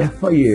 FIA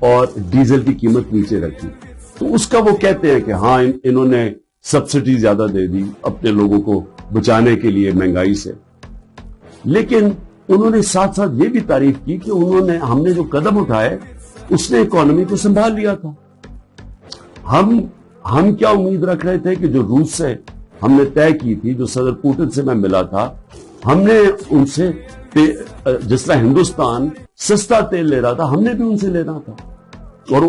اور diesel کی قیمت نیچے رکھی. تو اس کا وہ کہتے ہیں کہ ہاں انہوں نے سبسڈی زیادہ دے دی اپنے لوگوں کو بچانے کے لیے مہنگائی سے. لیکن انہوں نے ساتھ ساتھ یہ بھی تعریف کی کہ ہم نے جو قدم اٹھائے اس نے اکانومی کو سنبھال لیا تھا. ہم کیا امید رکھ رہے تھے کہ جو روس سے ہم نے طے کی تھی, جو صدر پوٹن سے میں ملا تھا, ہم نے ان سے جس طرح ہندوستان سستا تیل لے رہا تھا ہم نے بھی ان سے لینا تھا. اور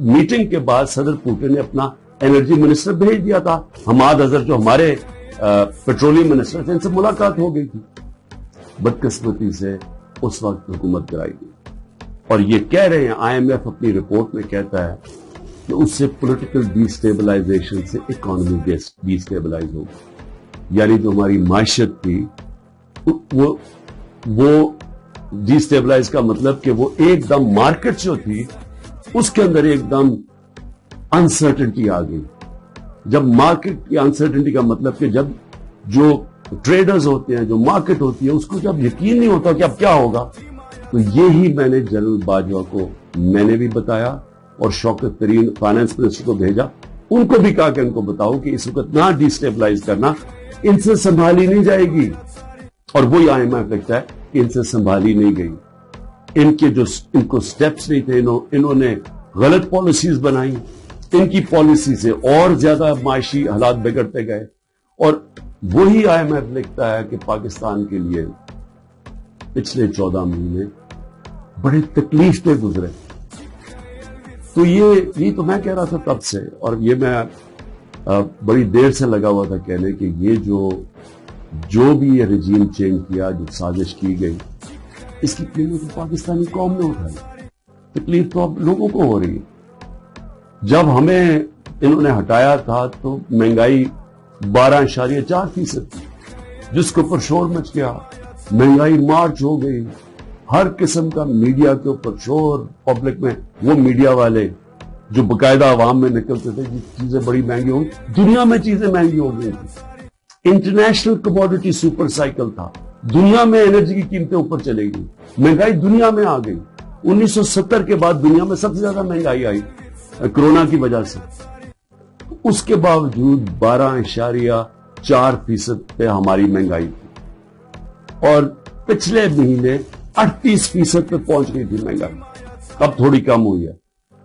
میٹنگ کے بعد صدر پوٹن نے اپنا انرجی منسٹر بھیج دیا تھا. حماد اظہر جو ہمارے پیٹرولیم منسٹر تھے, ان سے ملاقات ہو گئی تھی. بدقسمتی سے اس وقت حکومت گرائی گئی. اور یہ کہہ رہے ہیں, آئی ایم ایف اپنی رپورٹ میں کہتا ہے کہ اس سے پولیٹیکل ڈی سٹیبلائزیشن سے اکانومی ڈی سٹیبلائز ہوگی. یعنی جو ہماری معیشت تھی وہ ڈی سٹیبلائز کا مطلب کہ وہ ایک دم مارکیٹ جو تھی اس کے اندر ایک دم انسرٹنٹی آ گئی. جب مارکیٹ کی انسرٹنٹی کا مطلب کہ جب جو ٹریڈرز ہوتے ہیں, جو مارکیٹ ہوتی ہے, اس کو جب یقین نہیں ہوتا کہ اب کیا ہوگا, تو یہی میں نے جنرل باجوہ کو میں نے بھی بتایا اور شوکت ترین فائنانس منسٹر کو بھیجا. ان کو بھی کہا کہ ان کو بتاؤ کہ اس وقت نہ ڈی سٹیبلائز کرنا, ان سے سنبھالی نہیں جائے گی. اور وہی آئی ایم ایف لگتا ہے کہ ان سے سنبھالی نہیں گئی. ان کو سٹیپس نہیں تھے, انہوں نے غلط پالیسیز بنائی. ان کی پالیسی سے اور زیادہ معاشی حالات بگڑتے گئے. اور وہی آئی ایم ایف لکھتا ہے کہ پاکستان کے لیے پچھلے 14 مہینے بڑے تکلیف دہ گزرے. تو یہ تو میں کہہ رہا تھا تب سے, اور یہ میں بڑی دیر سے لگا ہوا تھا کہنے کہ یہ جو بھی یہ رجیم چینج کیا, جو سازش کی گئی, اس کی قیمت پاکستانی قوم نے اٹھائی. تکلیف تو اب لوگوں کو ہو رہی ہے. جب ہمیں انہوں نے ہٹایا تھا تو مہنگائی 12.4% تھی, جس کے اوپر شور مچ گیا. مہنگائی مارچ ہو گئی, ہر قسم کا میڈیا کے اوپر شور, پبلک میں وہ میڈیا والے جو باقاعدہ عوام میں نکلتے تھے کہ چیزیں بڑی مہنگی ہوں, دنیا میں چیزیں مہنگی ہو گئی تھی. انٹرنیشنل کموڈیٹی سپر سائیکل تھا, دنیا میں انرجی کی قیمتیں اوپر چلے گئی, مہنگائی دنیا میں آ گئی. 1970 کے بعد دنیا میں سب سے زیادہ مہنگائی آئی کرونا کی وجہ سے. اس کے باوجود 12.4% پہ ہماری مہنگائی تھی, اور پچھلے مہینے 38% پہ پہنچ گئی تھی مہنگائی. اب تھوڑی کم ہوئی ہے,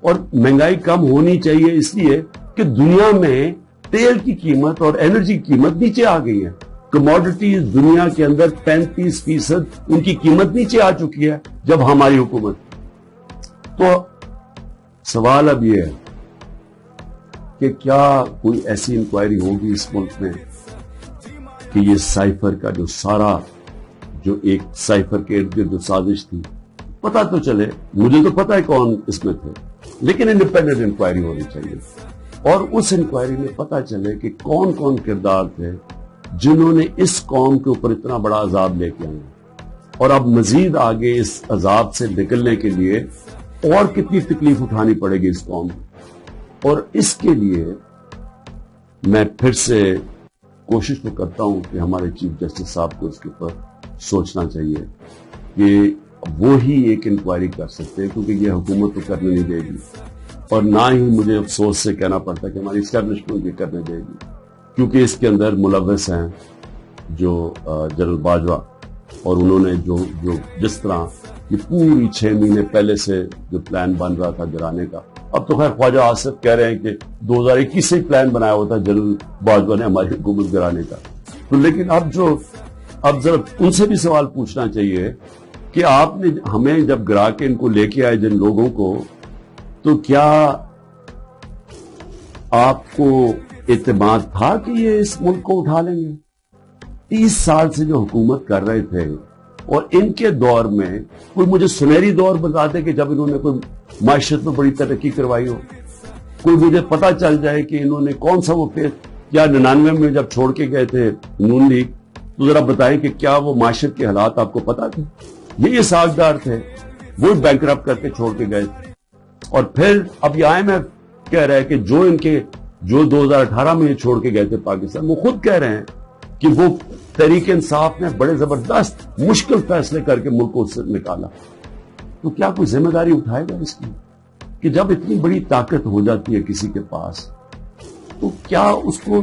اور مہنگائی کم ہونی چاہیے اس لیے کہ دنیا میں تیل کی قیمت اور انرجی کی قیمت نیچے آ گئی ہے. کموڈیٹیز دنیا کے اندر 35% ان کی قیمت نیچے آ چکی ہے جب ہماری حکومت. تو سوال اب یہ ہے کہ کیا کوئی ایسی انکوائری ہوگی اس ملک میں کہ یہ سائفر کا جو سارا جو ایک سائفر کے ارد گرد جو سازش تھی, پتا تو چلے. مجھے تو پتا ہے کون اس میں تھے, لیکن انڈیپینڈنٹ انکوائری ہونی چاہیے, اور اس انکوائری میں پتا چلے کہ کون کون کردار تھے جنہوں نے اس قوم کے اوپر اتنا بڑا عذاب لے کے آئے, اور اب مزید آگے اس عذاب سے نکلنے کے لیے اور کتنی تکلیف اٹھانی پڑے گی اس قوم کو. اور اس کے لیے میں پھر سے کوشش تو کرتا ہوں کہ ہمارے چیف جسٹس صاحب کو اس کے اوپر سوچنا چاہیے کہ وہی ایک انکوائری کر سکتے ہیں, کیونکہ یہ حکومت تو کرنے نہیں دے گی, اور نہ ہی مجھے افسوس سے کہنا پڑتا کہ ہماری اسٹیبلشمنٹ بھی کرنے دے گی, کیونکہ اس کے اندر ملوث ہیں جو جنرل باجوہ, اور انہوں نے جو جس طرح یہ پوری 6 مہینے پہلے سے جو پلان بن رہا تھا گرانے کا. اب تو خیر خواجہ آصف کہہ رہے ہیں کہ 2021 سے پلان بنایا ہوا تھا جنرل باجوہ نے ہماری حکومت گرانے کا. تو لیکن اب ذرا ان سے بھی سوال پوچھنا چاہیے کہ آپ نے ہمیں جب گرا کے ان کو لے کے آئے جن لوگوں کو, تو کیا آپ کو اعتماد تھا کہ یہ اس ملک کو اٹھا لیں گے؟ 30 سال سے جو حکومت کر رہے تھے, اور ان کے دور میں کوئی مجھے سنہری دور بتاتے کہ جب انہوں نے کوئی معیشت میں بڑی ترقی کروائی ہو. کوئی مجھے پتا چل جائے کہ انہوں نے کون سا وہ کیا 99 میں جب چھوڑ کے گئے تھے نون لیگ, تو ذرا بتائیں کہ کیا وہ معیشت کے حالات آپ کو پتا تھے؟ یہ ساکھدار تھے, وہ بینکرپٹ کر کے چھوڑ کے گئے تھے. اور پھر اب یہ آئی ایم ایف کہہ رہا ہے کہ جو 2018 میں یہ چھوڑ کے گئے تھے پاکستان, وہ خود کہہ رہے ہیں کہ وہ تحریک انصاف نے بڑے زبردست مشکل فیصلے کر کے ملک کو اس سے نکالا. تو کیا کوئی ذمہ داری اٹھائے گا اس کی؟ کہ جب اتنی بڑی طاقت ہو جاتی ہے کسی کے پاس تو کیا اس کو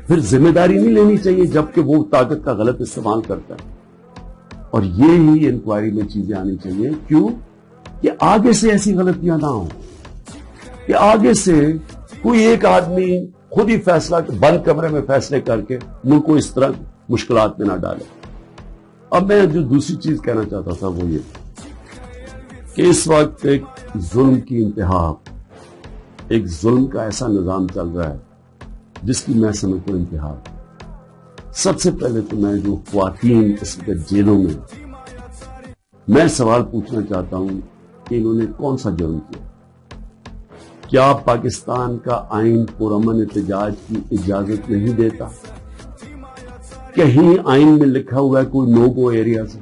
پھر ذمہ داری نہیں لینی چاہیے جبکہ وہ طاقت کا غلط استعمال کرتا ہے؟ اور یہ ہی انکوائری میں چیزیں آنی چاہیے. کیوں؟ کہ آگے سے ایسی غلطیاں نہ ہوں کہ آگے سے کوئی ایک آدمی خود ہی فیصلہ بند کمرے میں فیصلے کر کے ملک کو اس طرح مشکلات میں نہ ڈالے. اب میں جو دوسری چیز کہنا چاہتا تھا وہ یہ کہ اس وقت ایک ظلم کی انتہا، ایک ظلم کا ایسا نظام چل رہا ہے جس کی میں سمجھتا ہوں انتہا. سب سے پہلے تو میں جو خواتین اس وقت جیلوں میں سوال پوچھنا چاہتا ہوں کہ انہوں نے کون سا جرم کیا؟ کیا پاکستان کا آئین پرامن احتجاج کی اجازت نہیں دیتا؟ کہیں آئین میں لکھا ہوا ہے کوئی نو گو ایریا سے؟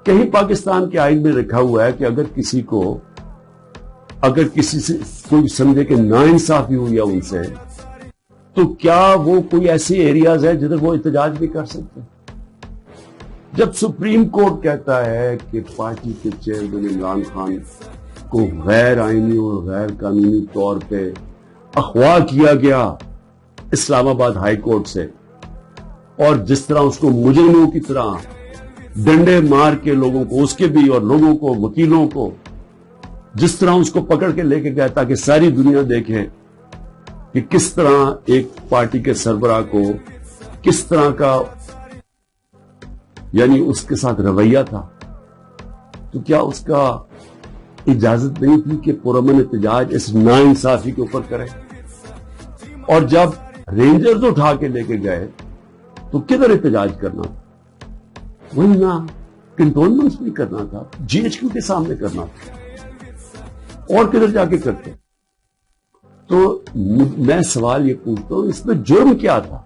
کہیں پاکستان کے آئین میں لکھا ہوا ہے کہ اگر کسی سے کوئی سمجھے کہ ناانصافی ہوئی ہے ان سے تو کیا وہ کوئی ایسی ایریاز ہے جدھر وہ احتجاج بھی کر سکتے؟ جب سپریم کورٹ کہتا ہے کہ پارٹی کے چیئرمین عمران خان کو غیر آئینی اور غیر قانونی طور پہ اغوا کیا گیا اسلام آباد ہائی کورٹ سے، اور جس طرح اس کو مجرموں کی طرح ڈنڈے مار کے لوگوں کو، اس کے بھی اور لوگوں کو، وکیلوں کو، جس طرح اس کو پکڑ کے لے کے گیا تاکہ ساری دنیا دیکھے کہ کس طرح ایک پارٹی کے سربراہ کو کس طرح کا یعنی اس کے ساتھ رویہ تھا، تو کیا اس کا اجازت نہیں تھی کہ پرامن احتجاج اس ناانصافی کے اوپر کرے؟ اور جب رینجرز اٹھا کے لے کے گئے تو کدھر احتجاج کرنا تھا؟ وہی نہ کنٹونمنٹس بھی کرنا تھا، جی ایچ کیو کے سامنے کرنا تھا، اور کدھر جا کے کرتے؟ تو میں سوال یہ پوچھتا ہوں اس میں جرم کیا تھا؟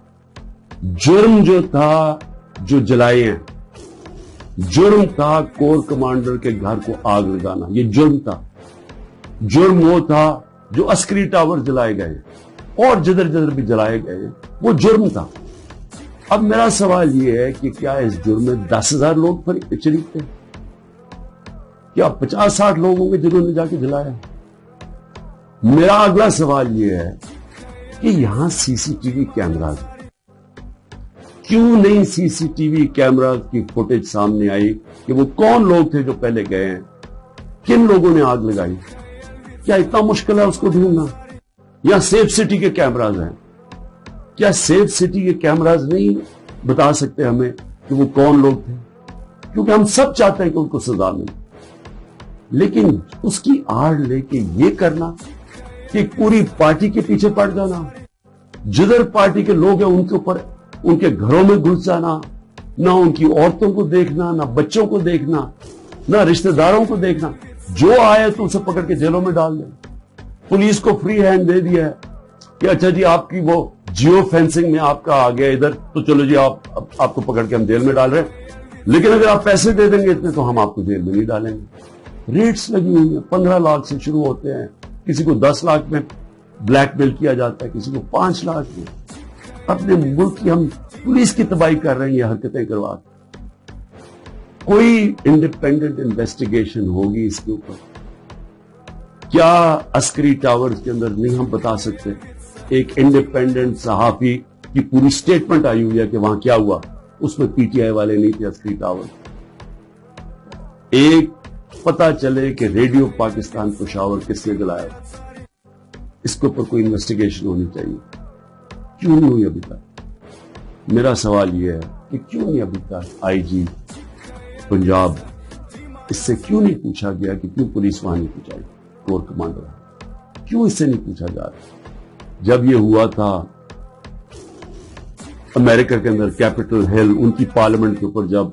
جرم جو تھا جو جلائے ہیں، جرم تھا کور کمانڈر کے گھر کو آگ لگانا، یہ جرم تھا. جرم وہ تھا جو عسکری ٹاور جلائے گئے اور جدھر جدھر بھی جلائے گئے وہ جرم تھا. اب میرا سوال یہ ہے کہ کیا اس جرم میں 10,000 لوگ شریک تھے؟ کیا 50-60 لوگ ہوں گے جنہوں نے جا کے جلایا؟ میرا اگلا سوال یہ ہے کہ یہاں سی سی ٹی وی کیمراز، کیوں نہیں سی سی ٹی وی کیمرا کی فوٹیج سامنے آئی کہ وہ کون لوگ تھے جو پہلے گئے ہیں، کن لوگوں نے آگ لگائی؟ کیا اتنا مشکل ہے اس کو ڈھونڈنا؟ یا سیف سٹی کے کیمراز ہیں، کیا سیف سٹی کے کیمراز نہیں بتا سکتے ہمیں کہ وہ کون لوگ تھے؟ کیونکہ ہم سب چاہتے ہیں کہ ان کو سزا ملے، لیکن اس کی آڑ لے کے یہ کرنا کہ پوری پارٹی کے پیچھے پڑ جانا، جدھر پارٹی کے لوگ ہیں ان کے اوپر، ان کے گھروں میں گھس جانا، نہ ان کی عورتوں کو دیکھنا، نہ بچوں کو دیکھنا، نہ رشتہ داروں کو دیکھنا، جو آئے تو اسے پکڑ کے جیلوں میں ڈال دیں. پولیس کو فری ہینڈ دے دیا ہے کہ اچھا جی آپ کی وہ جیو فینسنگ میں آپ کا آ گیا ادھر تو چلو جی آپ کو پکڑ کے ہم جیل میں ڈال رہے ہیں، لیکن اگر آپ پیسے دے دیں گے اتنے تو ہم آپ کو جیل میں نہیں ڈالیں گے. ریٹس لگی ہوئی ہیں، 15 لاکھ سے شروع ہوتے ہیں، کسی کو 10 لاکھ میں بلیک میل کیا جاتا ہے، کسی کو 5 لاکھ میں. اپنے ملک کی ہم پولیس کی تباہی کر رہے ہیں یہ حرکتیں کروا کے. کوئی انڈیپینڈنٹ انویسٹیگیشن ہوگی اس کے اوپر؟ کیا عسکری ٹاور کے اندر نہیں ہم بتا سکتے؟ ایک انڈیپینڈنٹ صحافی کی پوری سٹیٹمنٹ آئی ہوئی ہے کہ وہاں کیا ہوا، اس میں پی ٹی آئی والے نہیں تھے عسکری ٹاور. ایک پتا چلے کہ ریڈیو پاکستان پشاور کس نے جلایا، اس کے اوپر کوئی انویسٹیگیشن ہونی چاہیے. کیوں نہیں ہوئی ابھی تک؟ میرا سوال یہ ہے کہ کیوں نہیں ابھی تک آئی جی پنجاب اس سے کیوں نہیں پوچھا گیا کہ کیوں پولیس وہاں نہیں پہنچائی، کور کمانڈر کیوں اس سے نہیں پوچھا جا رہا؟ جب یہ ہوا تھا امریکہ کے اندر کیپٹل ہل، ان کی پارلیمنٹ کے اوپر جب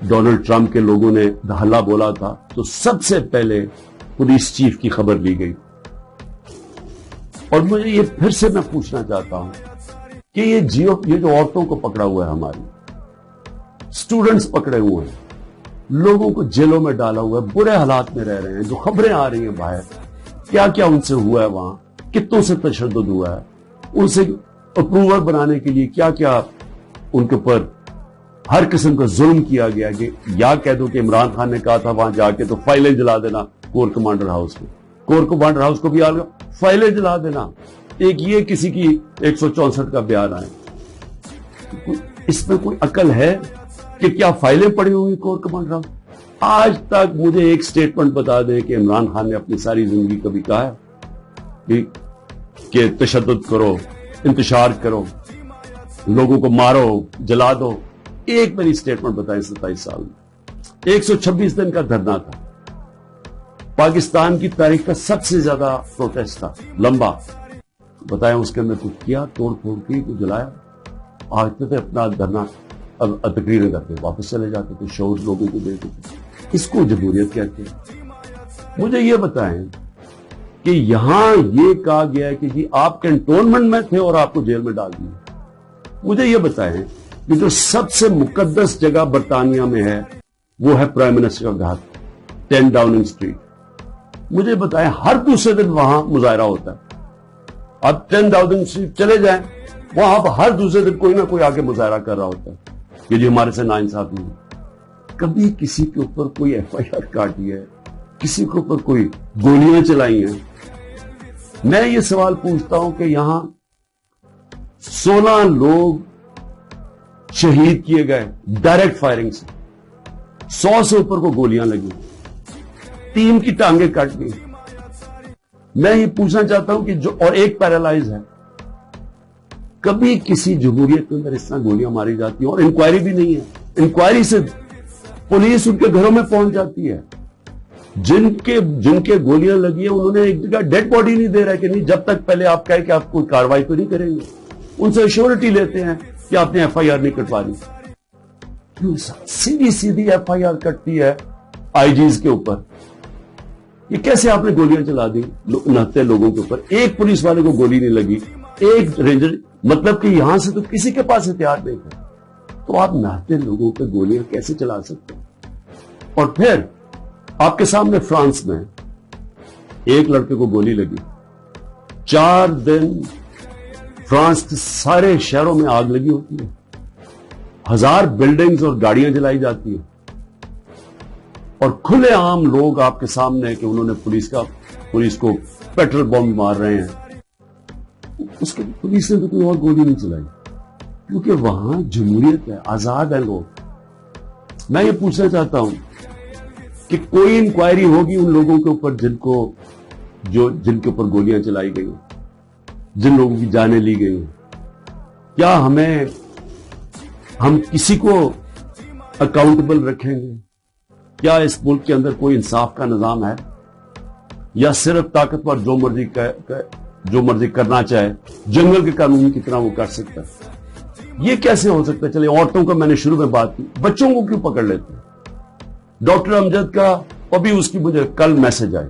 ڈونلڈ ٹرمپ کے لوگوں نے ہلا بولا تھا تو سب سے پہلے پولیس چیف کی خبر لی گئی. اور مجھے یہ پھر سے میں پوچھنا چاہتا ہوں کہ یہ جو عورتوں کو پکڑا ہوا ہے، ہماری اسٹوڈنٹس پکڑے ہوئے ہیں، لوگوں کو جیلوں میں ڈالا ہوا ہے، برے حالات میں رہ رہے ہیں، جو خبریں آ رہی ہیں باہر، کیا کیا ان سے ہوا ہے، وہاں کتنوں سے تشدد ہوا ہے، ان سے اپروور بنانے کے لیے کیا کیا ان کے اوپر ہر قسم کا ظلم کیا گیا. کہ یا کہہ دو کہ عمران خان نے کہا تھا وہاں جا کے تو فائلیں جلا دینا کور کمانڈر ہاؤس میں، کور کمانڈر ہاؤس کو بھی آ گیا, فائلیں جلا دینا. ایک یہ کسی کی 164 کا بیان آئے, اس میں کوئی عقل ہے کہ کیا فائلیں پڑی ہوئی کور کمانڈر ہاؤس؟ آج تک مجھے ایک سٹیٹمنٹ بتا دیں کہ عمران خان نے اپنی ساری زندگی کبھی کہا ہے کہ تشدد کرو, انتشار کرو, لوگوں کو مارو, جلا دو؟ ایک میری سٹیٹمنٹ بتائیں 27 سال میں. 126 دن کا دھرنا تھا, پاکستان کی تاریخ کا سب سے زیادہ پروٹیسٹ تھا, لمبا. بتائیں اس کے اندر کچھ کیا, توڑ پھوڑ کی, کچھ جلایا؟ آتے تھے اپنا دھرنا, اب تقریریں کرتے واپس چلے جاتے تھے, شعور لوگوں کو دیتے تھے. اس کو جمہوریت کہتے ہیں. مجھے یہ بتائیں کہ یہاں یہ کہا گیا ہے کہ جی آپ کنٹونمنٹ میں تھے اور آپ کو جیل میں ڈال دیا. مجھے یہ بتائیں کہ جو سب سے مقدس جگہ برطانیہ میں ہے وہ ہے پرائم منسٹر کا گھر, 10 ڈاؤننگ اسٹریٹ. مجھے بتائیں ہر دوسرے دن وہاں مظاہرہ ہوتا ہے. آپ 10 ڈاؤننگ اسٹریٹ چلے جائیں, وہاں آپ ہر دوسرے دن کوئی نہ کوئی آگے مظاہرہ کر رہا ہوتا ہے کہ جی ہمارے سے ناانصافی ہے. کبھی کسی کے اوپر کوئی FIR کاٹی ہے, کسی کے اوپر کوئی گولیاں چلائی ہیں؟ میں یہ سوال پوچھتا ہوں کہ یہاں 16 لوگ شہید کیے گئے ڈائریکٹ فائرنگ سے, 100 سے اوپر کو گولیاں لگی, 3 کی ٹانگیں کٹ گئی. میں یہ پوچھنا چاہتا ہوں کہ جو اور ایک پیرالائز ہے, کبھی کسی جمہوریت کے اندر اس طرح گولیاں ماری جاتی ہیں اور انکوائری بھی نہیں ہے؟ انکوائری سے پولیس ان کے گھروں میں پہنچ جاتی ہے. جن کے گولیاں لگی ہیں انہوں نے ایک جگہ ڈیڈ باڈی نہیں دے رہا کہ نہیں جب تک پہلے آپ کہیں کہ آپ کوئی کاروائی تو نہیں کریں گے. ان سے ایشورٹی لیتے ہیں کہ آپ نے FIR نہیں کٹوانی. سیدھی FIR کٹتی ہے IGs کے اوپر. یہ کیسے آپ نے گولیاں چلا دی 69 لوگوں کے اوپر؟ ایک پولیس والے کو گولی نہیں لگی, ایک رینجر, مطلب کہ یہاں سے تو کسی کے پاس ہتھیار نہیں تھا, تو آپ 69 لوگوں پہ گولیاں کیسے چلا سکتے ہیں؟ اور پھر آپ کے سامنے فرانس میں ایک لڑکے کو گولی لگی, 4 دن فرانس کے سارے شہروں میں آگ لگی ہوتی ہے, 1000 بلڈنگز اور گاڑیاں جلائی جاتی ہیں, اور کھلے عام لوگ آپ کے سامنے کہ انہوں نے پولیس کو پیٹرول بم مار رہے ہیں. اس کے پولیس نے تو کوئی اور گولی نہیں چلائی, کیونکہ وہاں جمہوریت ہے, آزاد ہے لوگ. میں یہ پوچھنا چاہتا ہوں کہ کوئی انکوائری ہوگی ان لوگوں کے اوپر جن کے اوپر گولیاں چلائی گئی, جن لوگوں کی جانیں لی گئی ہیں؟ کیا ہم کسی کو اکاؤنٹیبل رکھیں گے؟ کیا اس ملک کے اندر کوئی انصاف کا نظام ہے, یا صرف طاقتور جو مرضی کرنا چاہے جنگل کے قانون کی طرح وہ کر سکتا ہے؟ یہ کیسے ہو سکتا ہے؟ چلے عورتوں کا میں نے شروع میں بات کی, بچوں کو کیوں پکڑ لیتے ہیں؟ ڈاکٹر امجد کا ابھی اس کی مجھے کل میسج آئی,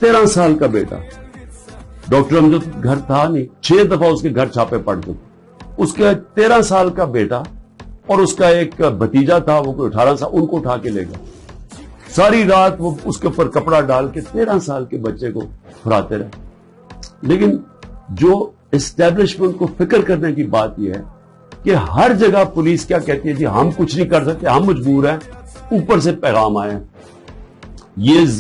13 سال کا بیٹا. ڈاکٹر امجد گھر تھا نہیں, 6 دفعہ اس کے گھر چھاپے پڑ چکے. اس کے 13 سال کا بیٹا اور اس کا ایک بھتیجا تھا, وہ کوئی 18 سال, ان کو اٹھا کے لے گیا. ساری رات وہ اس کے اوپر کپڑا ڈال کے 13 سال کے بچے کو پھراتے رہے. لیکن جو اسٹیبلشمنٹ کو فکر کرنے کی بات یہ ہے کہ ہر جگہ پولیس کیا کہتی ہے, جی ہم کچھ نہیں کر سکتے, ہم مجبور ہیں, اوپر سے پیغام آئے ہیں.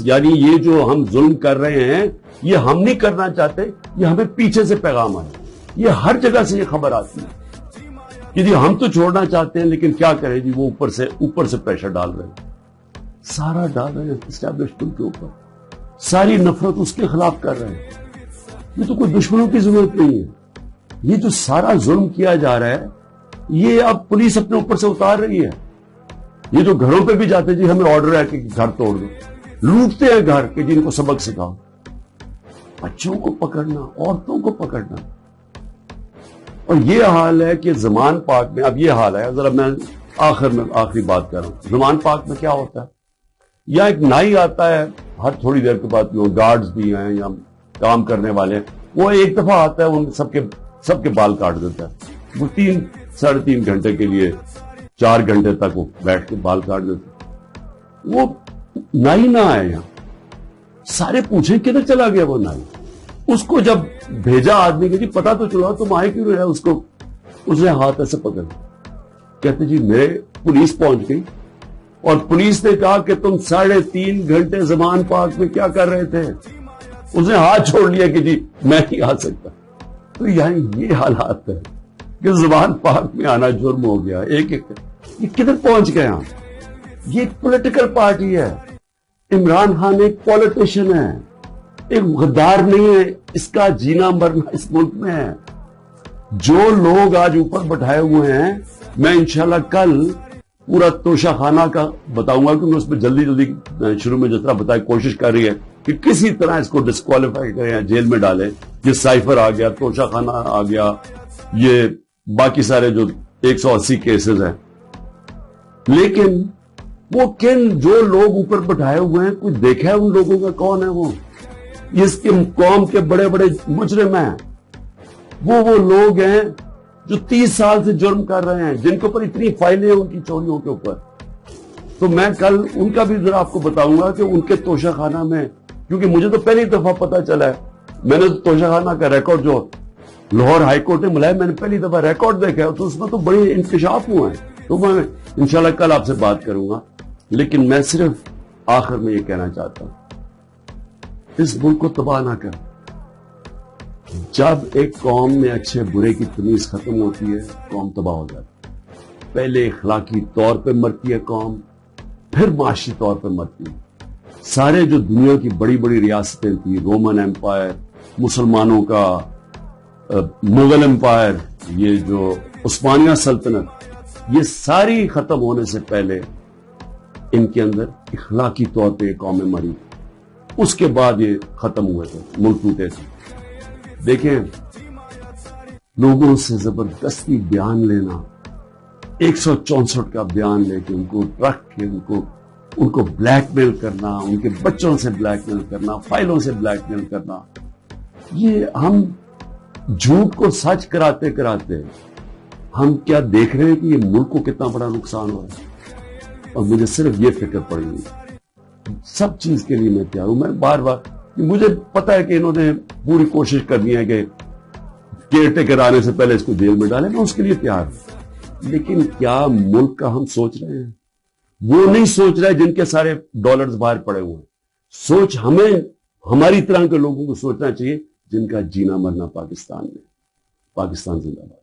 یعنی یہ جو ہم ظلم کر رہے ہیں یہ ہم نہیں کرنا چاہتے, یہ ہمیں پیچھے سے پیغام آئے. یہ ہر جگہ سے یہ خبر آتی ہے کہ جی ہم تو چھوڑنا چاہتے ہیں لیکن کیا کریں جی, وہ اوپر سے پریشر ڈال رہے ہیں, سارا ڈال رہے ہیں اسٹیبلشمنٹ کے اوپر, ساری نفرت اس کے خلاف کر رہے ہیں. یہ تو کوئی دشمنوں کی ضرورت نہیں ہے. یہ جو سارا ظلم کیا جا رہا ہے یہ اب پولیس اپنے اوپر سے اتار رہی ہے. یہ جو گھروں پہ بھی جاتے جی ہمیں آرڈر ہے کہ گھر توڑ دو, لوٹتے ہیں گھر کہ جن کو سبق سکھاؤ. بچوں کو پکڑنا, عورتوں کو پکڑنا. اور یہ حال ہے کہ زمان پاک میں اب یہ حال ہے. ذرا میں آخری بات کر رہا ہوں. زمان پاک میں کیا ہوتا ہے, یا ایک نائی آتا ہے ہر تھوڑی دیر کے بعد, گارڈز بھی ہیں یا کام کرنے والے, وہ ایک دفعہ آتا ہے ان سب کے بال کاٹ دیتا ہے. وہ 3-3.5 گھنٹے کے لیے 4 گھنٹے تک وہ بیٹھ کے بال کاٹ دیتا. وہ نائی نہ آئے یہاں, سارے پوچھیں کدھر چلا گیا وہ نائی. اس کو جب بھیجا آدمی کہ جی پتا تو چلا تم آئے کیوں رہے, اس نے ہاتھ ایسے پکڑ, کہتے جی میرے پولیس پہنچ گئی, اور پولیس نے کہا کہ تم 3.5 گھنٹے زمان پارک میں کیا کر رہے تھے؟ اس نے ہاتھ چھوڑ لیا کہ جی میں نہیں آ سکتا. تو یعنی یہ حالات ہے کہ زمان پارک میں آنا جرم ہو گیا. یہ کدھر پہنچ گئے ہم؟ یہ ایک پولیٹیکل پارٹی ہے. عمران خان ایک پولیٹیشین ہے, ایک غدار نہیں ہے. اس کا جینا مرنا اس ملک میں ہے. جو لوگ آج اوپر بٹھائے ہوئے ہیں, میں انشاءاللہ کل پورا توشہ خانہ کا بتاؤں گا, کیونکہ اس میں جلدی شروع میں جس طرح بتایا کوشش کر رہی ہے کہ کسی طرح اس کو ڈسکوالیفائی کریں یا جیل میں ڈالیں. یہ سائفر آ گیا, توشہ خانہ آ گیا, یہ باقی سارے جو 180 کیسز ہیں. لیکن وہ جو لوگ اوپر بٹھائے ہوئے ہیں, کوئی دیکھا ہے ان لوگوں کا کون ہے وہ؟ اس کے قوم کے بڑے بڑے مجرم ہیں. وہ لوگ ہیں جو 30 سال سے جرم کر رہے ہیں, جن کے اوپر اتنی فائلیں ہیں ان کی چوریوں کے اوپر. تو میں کل ان کا بھی ذرا آپ کو بتاؤں گا کہ ان کے توشہ خانہ میں, کیونکہ مجھے تو پہلی دفعہ پتا چلا ہے, میں نے توشہ خانہ کا ریکارڈ جو لاہور ہائی کورٹ نے ملایا, میں نے پہلی دفعہ ریکارڈ دیکھا ہے, تو اس میں تو بڑے انکشاف ہوئے ہیں. تو میں انشاءاللہ کل آپ سے بات کروں گا. لیکن میں صرف آخر میں یہ کہنا چاہتا ہوں, اس ملک کو تباہ نہ کر. جب ایک قوم میں اچھے برے کی تمیز ختم ہوتی ہے, قوم تباہ ہو جاتی ہے. پہلے اخلاقی طور پہ مرتی ہے قوم, پھر معاشی طور پہ مرتی ہے. سارے جو دنیا کی بڑی بڑی ریاستیں تھیں, رومن ایمپائر, مسلمانوں کا مغل ایمپائر, یہ جو عثمانیہ سلطنت, یہ ساری ختم ہونے سے پہلے ان کے اندر اخلاقی طور پہ یہ قومیں مری. اس کے بعد یہ ختم ہوئے تھے, ملک ٹوٹے تھے. دیکھیں, لوگوں سے زبردستی بیان لینا, 164 کا بیان لے کے ان کو رکھ کے ان کو بلیک میل کرنا, ان کے بچوں سے بلیک میل کرنا, فائلوں سے بلیک میل کرنا, یہ ہم جھوٹ کو سچ کراتے کراتے ہم کیا دیکھ رہے ہیں کہ یہ ملک کو کتنا بڑا نقصان ہو رہا ہے. اور مجھے صرف یہ فکر پڑی ہوئی, سب چیز کے لیے میں تیار ہوں. میں بار بار, مجھے پتا ہے کہ انہوں نے پوری کوشش کرنی ہے کہ کیئر ٹیکر آنے سے پہلے اس کو جیل میں ڈالیں, میں اس کے لیے تیار ہوں. لیکن کیا ملک کا ہم سوچ رہے ہیں؟ وہ نہیں سوچ رہے جن کے سارے ڈالرز باہر پڑے ہوئے ہیں. سوچ ہمیں, ہماری طرح کے لوگوں کو سوچنا چاہیے جن کا جینا مرنا پاکستان میں. پاکستان زندہ باد.